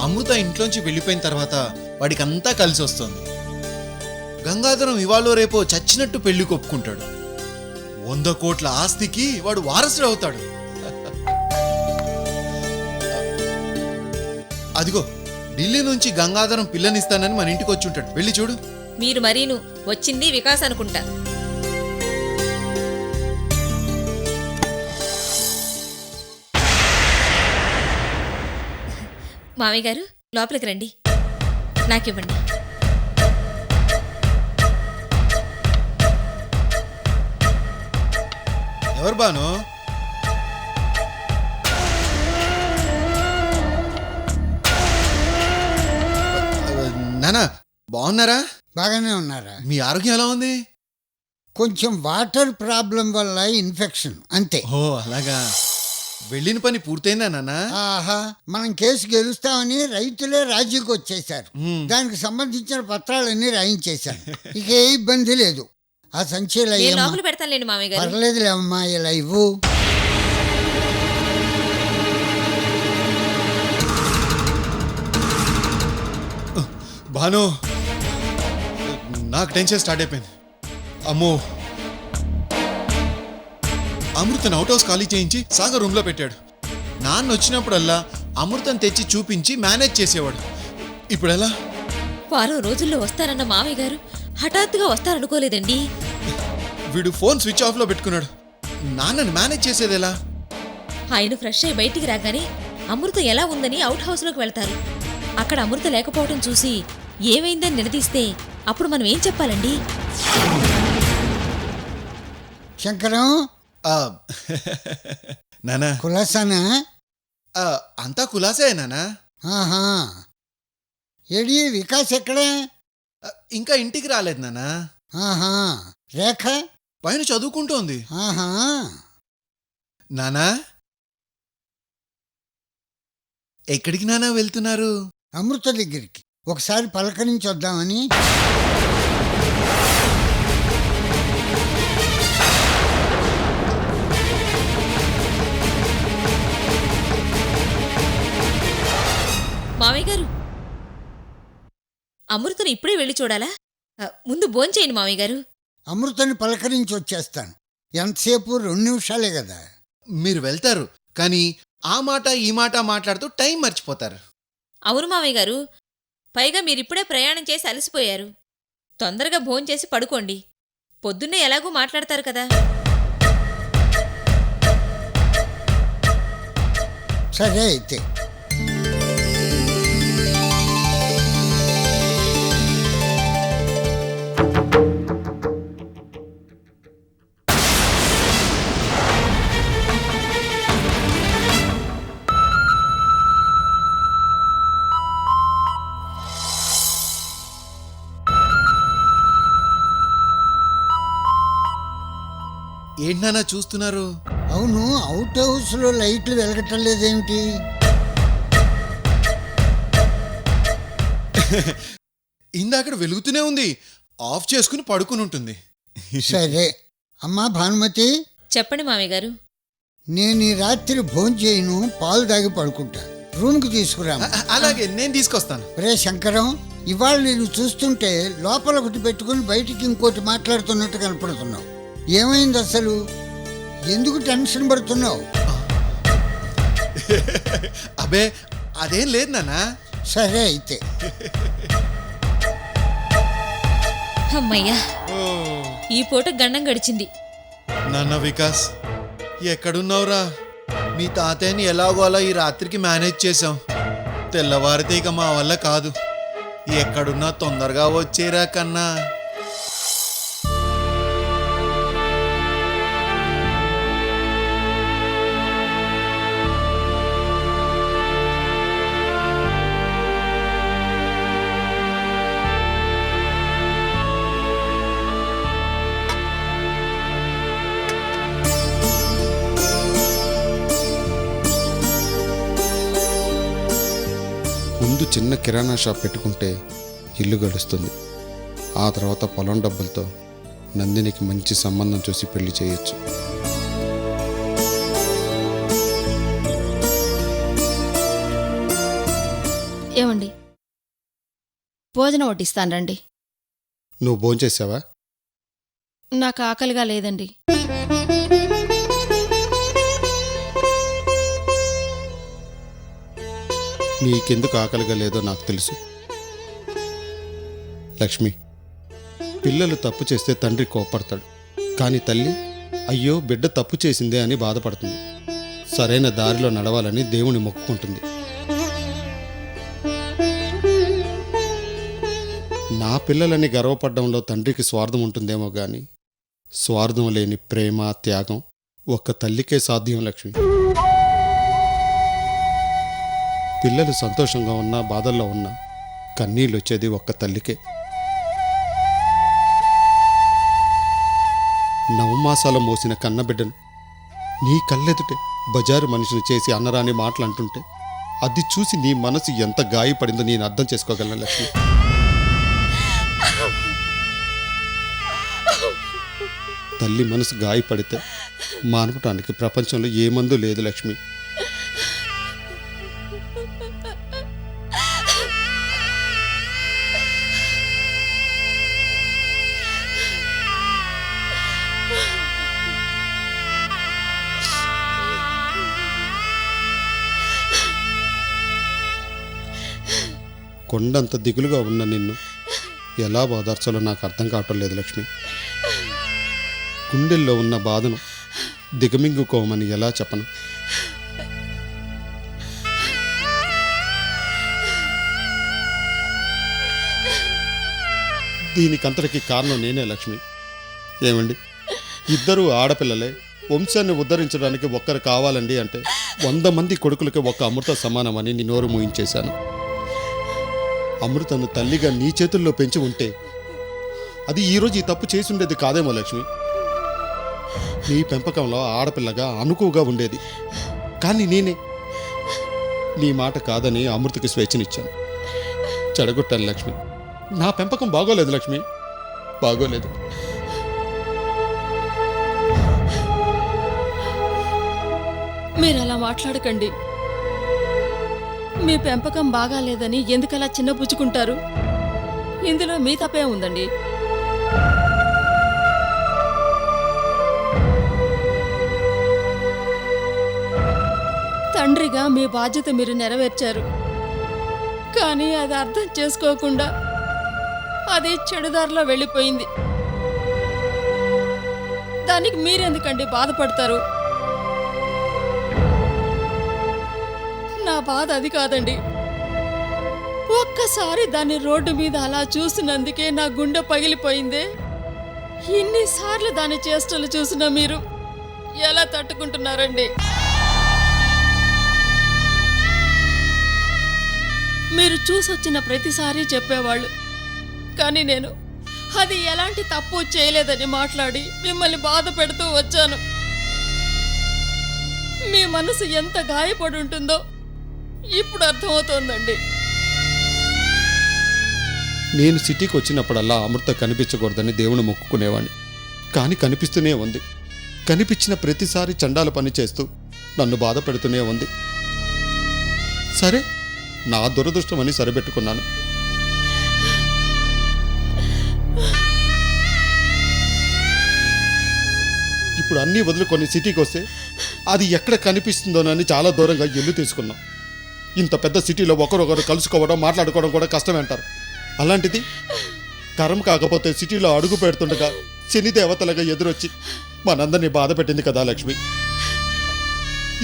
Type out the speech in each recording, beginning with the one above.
అమృత ఇంట్లోంచి వెళ్ళిపోయిన తర్వాత వాడికి అంతా కలిసి వస్తుంది. గంగాధరం ఇవాళో రేపో చచ్చినట్టు పెళ్లి కొప్పుకుంటాడు. 100 కోట్ల ఆస్తికి వాడు వారసుడు అవుతాడు. అదిగో ఢిల్లీ నుంచి గంగాధరం పిల్లనిస్తానని మన ఇంటికి వచ్చి ఉంటాడు. వెళ్ళి చూడు. మీరు మరీను వచ్చింది వికాస్ అనుకుంటా. మామయ్య గారు లోపలికి రండి, నాకివ్వండి. ఎవరు బాను? నానా బాగున్నారా? బాగానే ఉన్నారా? మీ ఆరోగ్యం ఎలా ఉంది? కొంచెం వాటర్ ప్రాబ్లం వల్ల ఇన్ఫెక్షన్ అంతే. ఓ అలాగా. వెళ్ళిన పని పూర్తయిందా నాన్న? ఆహా, మనం కేసు గెలుస్తామని రైతులే రాజీకి వచ్చేశారు. దానికి సంబంధించిన పత్రాలన్నీ రాయించేశారు. ఇక ఏ ఇబ్బంది లేదు. ఆ సంచీల లోపల పెడతానులేండి మామయ్య గారు. పర్లేదులే అమ్మా, ఇలా ఇవ్వు. భాను, నాకు టెన్షన్ స్టార్ట్ అయిపోయింది. అమ్మో, అమృతను అవుట్ హౌస్ ఖాళీ చేయించి సాగర్ రూమ్లో పెట్టాడు. నాన్న వచ్చినప్పుడల్లా అమృతం తెచ్చి చూపించి మేనేజ్ చేసేవాడు. ఇప్పుడు ఎలా? వారం రోజుల్లో వస్తారన్న మామయ్య గారు హఠాత్తుగా వస్తారనుకోలేదండి. వీడు ఫోన్ స్విచ్ ఆఫ్లో పెట్టుకున్నాడు. నాన్నని మేనేజ్ చేసేది ఎలా? ఆయన ఫ్రెష్ అయి బయటికి రాగానే అమృత ఎలా ఉందని అవుట్ హౌస్లోకి వెళ్తారు. అక్కడ అమృత లేకపోవడం చూసి ఏమైందని నిలదీస్తే అప్పుడు మనం ఏం చెప్పాలండి? శంకరం, నానా కులాసానా? అంతా కులాసే నానా. ఆహా, ఏడి వికాస్ ఎక్కడే? ఇంకా ఇంటికి రాలేదు నానా. ఆహా, రేఖ పైన చదువుకుంటోంది. ఆహా, నానా ఎక్కడికి నానా వెళ్తున్నారు? అమృత దగ్గరికి ఒకసారి పలకరించి వద్దామని. మామయ్య గారు, అమృతను ఇప్పుడే వెళ్ళి చూడాలా? ముందు భోంచేయండి మామయ్య గారు. అమృతని పలకరించి వచ్చేస్తాను. ఎంతసేపు 2 నిమిషాలే కదా. మీరు వెళ్తారు కానీ ఆ మాట ఈ మాట మాట్లాడుతూ టైం మర్చిపోతారు. అవును మామయ్య గారు, పైగా మీరిప్పుడే ప్రయాణం చేసి అలసిపోయారు. తొందరగా భోంచేసి పడుకోండి. పొద్దున్నే ఎలాగూ మాట్లాడతారు కదా. సరే అయితే. ఏంటన్నా చూస్తున్నారు? అవును, అవుట్ హౌస్లో లైట్లు వెలగటం లేదేమిటి? ఇందాక వెలుగుతూనే ఉంది. ఆఫ్ చేసుకుని పడుకుని ఉంటుంది. సరే అమ్మా భానుమతి, చెప్పండి మామయ్య గారు. నేను ఈ రాత్రి భోంచేయను, పాలు తాగి పడుకుంటా. రూమ్కి తీసుకురా. అలాగే, నేను తీసుకొస్తాను. రే శంకరం, ఇవాళ నేను చూస్తుంటే లోపల ఒకటి పెట్టుకుని బయటికి ఇంకోటి మాట్లాడుతున్నట్టు కనపడుతున్నావు. ఏమైంది అసలు? ఎందుకు టెన్షన్ పడుతున్నావు? అబే అదేం లేదు నాన్న. సరే అయితే. అమ్మయ్యా, ఈ పూట గండం గడిచింది. నాన్న వికాస్, ఎక్కడున్నావురా? మీ తాతయ్యని ఎలాగో అలా ఈ రాత్రికి మేనేజ్ చేశాం. తెల్లవారితే ఇక మా వల్ల కాదు. ఎక్కడున్నా తొందరగా వచ్చేరా కన్నా. ముందు చిన్న కిరాణా షాప్ పెట్టుకుంటే ఇల్లు గడుస్తుంది. ఆ తర్వాత పొలం డబ్బులతో నందినికి మంచి సంబంధం చూసి పెళ్లి చేయొచ్చు. ఏమండి, భోజనం వడ్డిస్తాను రండి. నువ్వు భోంచేసావా? నాకు ఆకలిగా లేదండి. నీకెందుకు ఆకలిగా లేదో నాకు తెలుసు. లక్ష్మి, పిల్లలు తప్పు చేస్తే తండ్రి కోపడతాడు, కానీ తల్లి అయ్యో బిడ్డ తప్పు చేసిందే అని బాధపడుతుంది. సరైన దారిలో నడవాలని దేవుని మొక్కుకుంటుంది. నా పిల్లలని గర్వపడ్డంలో తండ్రికి స్వార్థం ఉంటుందేమో కానీ స్వార్థం లేని ప్రేమ, త్యాగం ఒక్క తల్లికే సాధ్యం లక్ష్మి. పిల్లలు సంతోషంగా ఉన్నా, బాధల్లో ఉన్నా కన్నీళ్ళు వచ్చేది ఒక్క తల్లికే. నవమాసాల మోసిన కన్నబిడ్డను నీ కళ్ళెదుటే బజారు మనిషిని చేసి అన్నరాని మాటలు అంటుంటే అది చూసి నీ మనసు ఎంత గాయపడిందో నేను అర్థం చేసుకోగలను లక్ష్మి. తల్లి మనసు గాయపడితే మానవటానికి ప్రపంచంలో ఏ మందు లేదు లక్ష్మి. కొండంత దిగులుగా ఉన్న నిన్ను ఎలా ఓదార్చాలో నాకు అర్థం కావటం లేదు లక్ష్మి. గుండెల్లో ఉన్న బాధను దిగమింగుకోమని ఎలా చెప్పను? దీనికంతటికి కారణం నేనే లక్ష్మి. ఏమండి, ఇద్దరూ ఆడపిల్లలే, వంశాన్ని ఉద్ధరించడానికి ఒక్కరు కావాలండి అంటే 100 మంది కొడుకులకి ఒక్క అమృత సమానమని నీ నోరు మూయించేశాను. అమృతను తల్లిగా నీ చేతుల్లో పెంచి ఉంటే అది ఈరోజు ఈ తప్పు చేసి ఉండేది కాదేమో లక్ష్మి. నీ పెంపకంలో ఆడపిల్లగా అనుకువగా ఉండేది. కానీ నేనే నీ మాట కాదని అమృతకి స్వేచ్ఛనిచ్చాను. చెడగొట్టాను లక్ష్మి. నా పెంపకం బాగోలేదు లక్ష్మి, బాగోలేదు. మీరు అలా మాట్లాడకండి. మీ పెంపకం బాగాలేదని ఎందుకలా చిన్నపుచ్చుకుంటారు? ఇందులో మీ తప్పే ఉందండి. తండ్రిగా మీ బాధ్యత మీరు నెరవేర్చారు, కానీ అది అర్థం చేసుకోకుండా అది చెడుదారిలో వెళ్ళిపోయింది. దానికి మీరెందుకండి బాధపడతారు? నా బాధ అది కాదండి. ఒక్కసారి దాన్ని రోడ్డు మీద అలా చూసినందుకే నా గుండె పగిలిపోయిందే. ఇన్నిసార్లు దాని చేష్టలు చూసినా మీరు ఎలా తట్టుకుంటున్నారండి? మీరు చూసొచ్చిన ప్రతిసారి చెప్పేవాళ్ళు, కానీ నేను అది ఎలాంటి తప్పు చేయలేదని మాట్లాడి మిమ్మల్ని బాధ పెడుతూ వచ్చాను. మీ మనసు ఎంత గాయపడి ఉంటుందో ఇప్పుడు అర్థమవుతోందండి. నేను సిటీకి వచ్చినప్పుడల్లా అమృత కనిపించకూడదని దేవుని మొక్కుకునేవాడిని, కానీ కనిపిస్తూనే ఉంది. కనిపించిన ప్రతిసారి చండాల పని చేస్తూ నన్ను బాధ పెడుతూనే ఉంది. సరే, నా దురదృష్టమని సరిపెట్టుకున్నాను. ఇప్పుడు అన్నీ వదులుకొని సిటీకి వస్తే అది ఎక్కడ కనిపిస్తుందోనని చాలా దూరంగా ఇల్లు తీసుకున్నాం. ఇంత పెద్ద సిటీలో ఒకరొకరు కలుసుకోవడం, మాట్లాడుకోవడం కూడా కష్టమే అంటారు. అలాంటిది కరం కాకపోతే సిటీలో అడుగు పెడుతుండగా శని దేవతలుగా ఎదురొచ్చి మనందరినీ బాధ పెట్టింది కదా లక్ష్మి.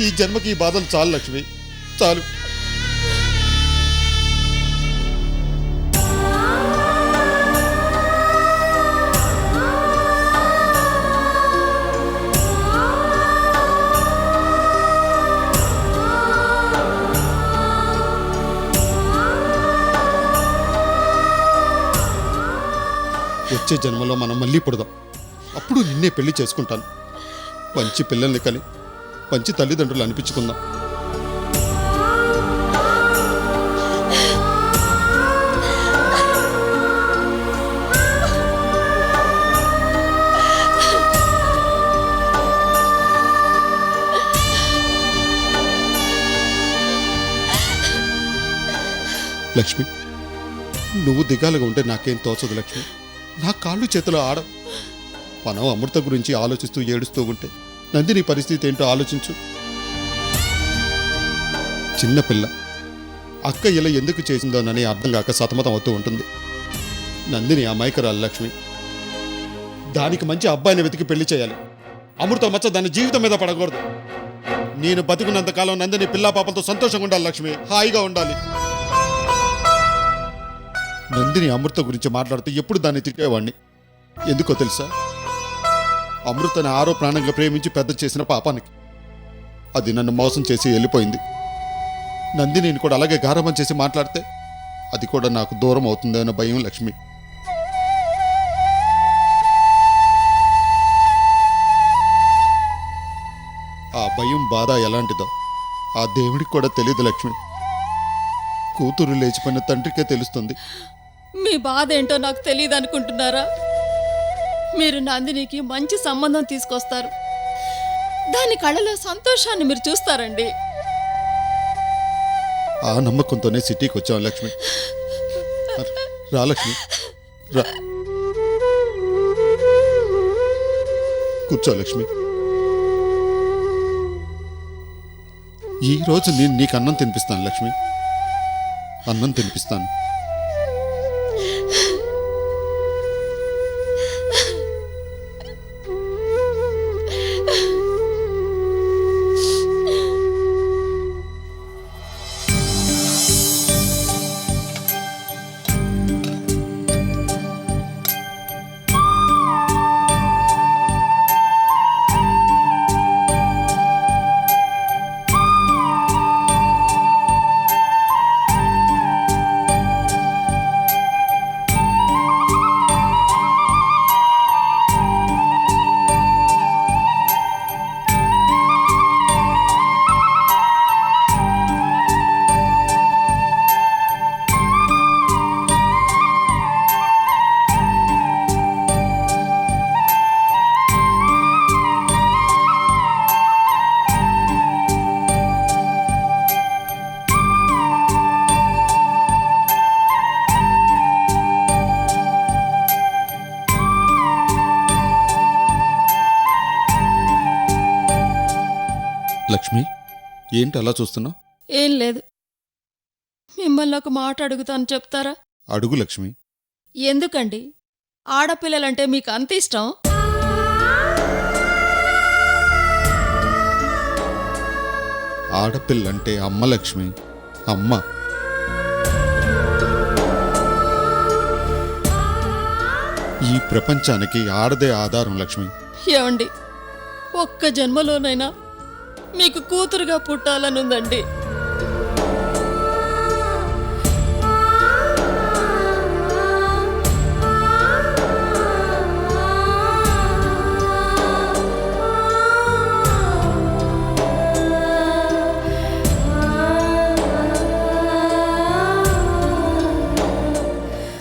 ఈ జన్మకి ఈ బాధలు చాలు లక్ష్మి, చాలు. వచ్చే జన్మలో మనం మళ్ళీ పుడదాం. అప్పుడు నిన్నే పెళ్లి చేసుకుంటాను. మంచి పిల్లల్ని కని మంచి తల్లిదండ్రులు అనిపించుకుందాం. లక్ష్మి, నువ్వు దిగాలుగా ఉంటే నాకేం తోచదు లక్ష్మి. నా కాళ్ళు చేతులు ఆడ. మనం అమృత గురించి ఆలోచిస్తూ ఏడుస్తూ ఉంటే నందిని పరిస్థితి ఏంటో ఆలోచించు. చిన్నపిల్ల అక్క ఇలా ఎందుకు చేసిందోనని అర్థం కాక సతమతం అవుతూ ఉంటుంది. నందిని అమాయకురాలు లక్ష్మి. దానికి మంచి అబ్బాయిని వెతికి పెళ్లి చేయాలి. అమృత మచ్చ దాని జీవితం మీద పడకూడదు. నేను బతికున్నంత కాలం నందిని పిల్లా పాపలతో సంతోషంగా ఉండాలి లక్ష్మి, హాయిగా ఉండాలి. నందిని అమృత గురించి మాట్లాడితే ఎప్పుడు దాన్ని తిట్టేవాడిని. ఎందుకో తెలుసా? అమృతని ఆరో ప్రాణంగా ప్రేమించి పెద్ద చేసిన పాపానికి. అది నన్ను మోసం చేసి వెళ్ళిపోయింది. నందినిని కూడా అలాగే గారాబం చేసి మాట్లాడితే అది కూడా నాకు దూరం అవుతుందో అన్న భయం లక్ష్మి. ఆ భయం బాధ ఎలాంటిదో ఆ దేవుడికి కూడా తెలియదు లక్ష్మి. కూతురు లేచిపోయిన తండ్రికే తెలుస్తుంది. మీ బాధ ఏంటో నాకు తెలియదు అనుకుంటున్నారా? మీరు నందినికి మంచి సంబంధం తీసుకొస్తారు. దాని కళ్ళలో సంతోషాన్ని మీరు చూస్తారండి. ఆ నమ్మకంతోనే సిటీకి వచ్చాం లక్ష్మి. రా లక్ష్మి, రా. కూర్చో లక్ష్మి. ఈరోజు నేను నీకు అన్నం తినిపిస్తాను లక్ష్మి, అన్నం తినిపిస్తాను. లక్ష్మి, ఏంటి అలా చూస్తున్నావు? ఏం లేదు. మిమ్మల్ని ఒక మాట అడుగుతాను, చెప్తారా? అడుగు లక్ష్మి. ఎందుకండి ఆడపిల్లలంటే మీకు అంత ఇష్టం? ఆడపిల్లంటే అమ్మ లక్ష్మి, అమ్మ. ఈ ప్రపంచానికి ఆడదే ఆధారం లక్ష్మి. ఏమండి, ఒక్క జన్మలోనైనా మీకు కూతురుగా పుట్టాలనుందండి.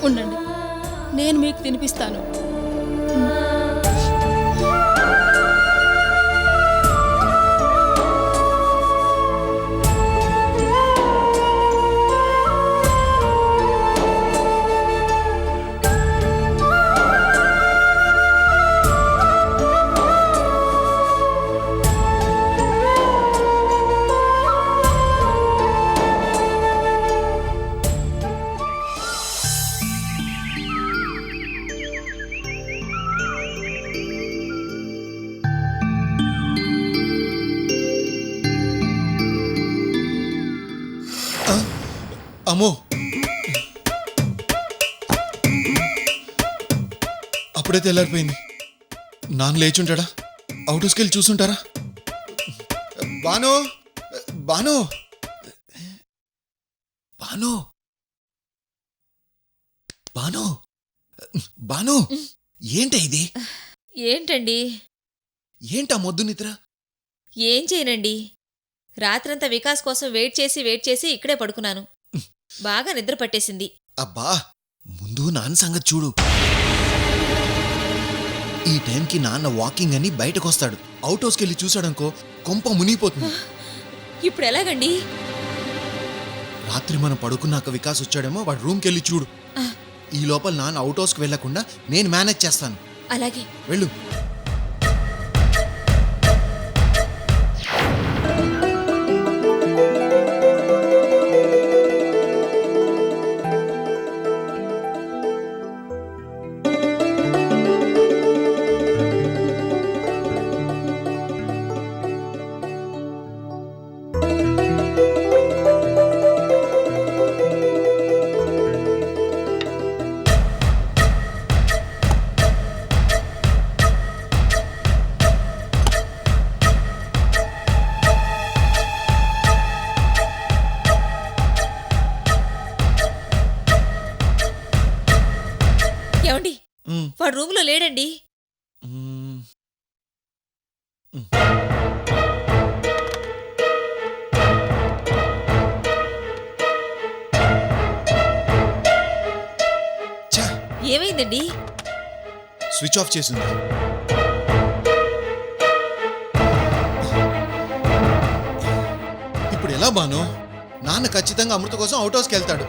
ఉండండి, నేను మీకు తినిపిస్తాను. అమ్మో, అప్పుడే తెల్లారిపోయింది. నాన్న లేచుంటాడా? అవుట్ హౌస్కి వెళ్ళి చూసుంటారా? బాను, బాను, బాను, బాను, బాను, ఏంటి ఇది? ఏంటండి? ఏంటా మొద్దు నిద్ర? ఏం చేయనండి, రాత్రంతా వికాస్ కోసం వెయిట్ చేసి ఇక్కడే పడుకున్నాను. బాగా నిద్ర పట్టేసింది. అబ్బా, ముందు నాన్న సంగతి చూడు. ఈ టైంకి నాన్న వాకింగ్ అని బయటకొస్తాడు. అవుట్ హౌస్కి వెళ్ళి చూసాడనుకో కొంప మునిగిపోతుంది. ఇప్పుడు ఎలాగండి? రాత్రి మనం పడుకున్నాక వికాస్ వచ్చాడేమో వాడు రూమ్కి వెళ్ళి చూడు. ఈ లోపల నాన్న అవుట్ హౌస్కి వెళ్లకుండా నేను మేనేజ్ చేస్తాను. అలాగే. వెళ్ళు. ఏమండి, మ్, వాడు రూమ్లో లేడండి. మ్. ఛా, ఏమైందండి? స్విచ్ ఆఫ్ చేసింది. ఇప్పుడు ఎలా బాను? నాన్న ఖచ్చితంగా అమృత కోసం అవుట్ హౌస్కి వెళ్తాడు.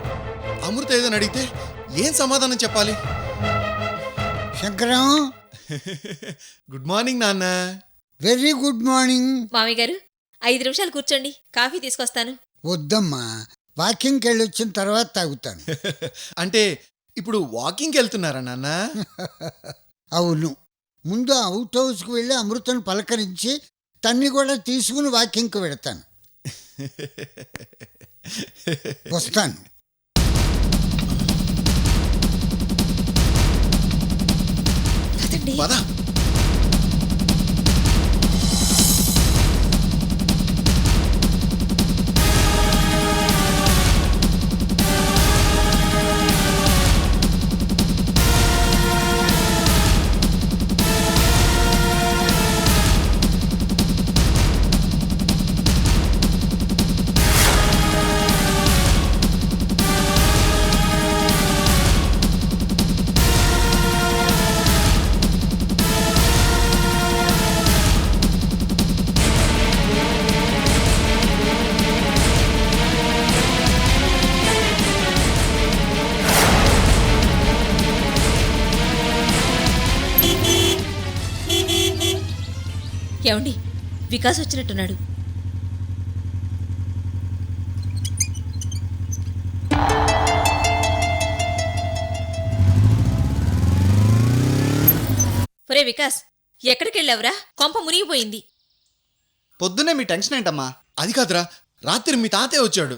అమృత ఏదని అడిగితే ఏం సమాధానం చెప్పాలి? శంకరం, గుడ్ మార్నింగ్ నాన్న. Very good morning. మామయ్య గారు 5 నిమిషాలు కూర్చోండి, కాఫీ తీసుకొస్తాను. వద్దమ్మా, వాకింగ్కి వెళ్ళి వచ్చిన తర్వాత తాగుతాను. అంటే ఇప్పుడు వాకింగ్కి వెళ్తున్నారా నాన్న? అవును, ముందు అవుట్ హౌస్కి వెళ్ళి అమృతను పలకరించి తన్ని కూడా తీసుకుని వాకింగ్కి వెడతాను. వస్తాను. పదండి. పద. ఏమండి, వికాస్ వచ్చినట్టున్నాడు. ఒరే వికాస్, ఎక్కడికి వెళ్ళావురా? కొంప మునిగిపోయింది. పొద్దునే మీ టెన్షన్ ఏంటమ్మా? అది కాదురా, రాత్రి మీ తాతయ్య వచ్చాడు.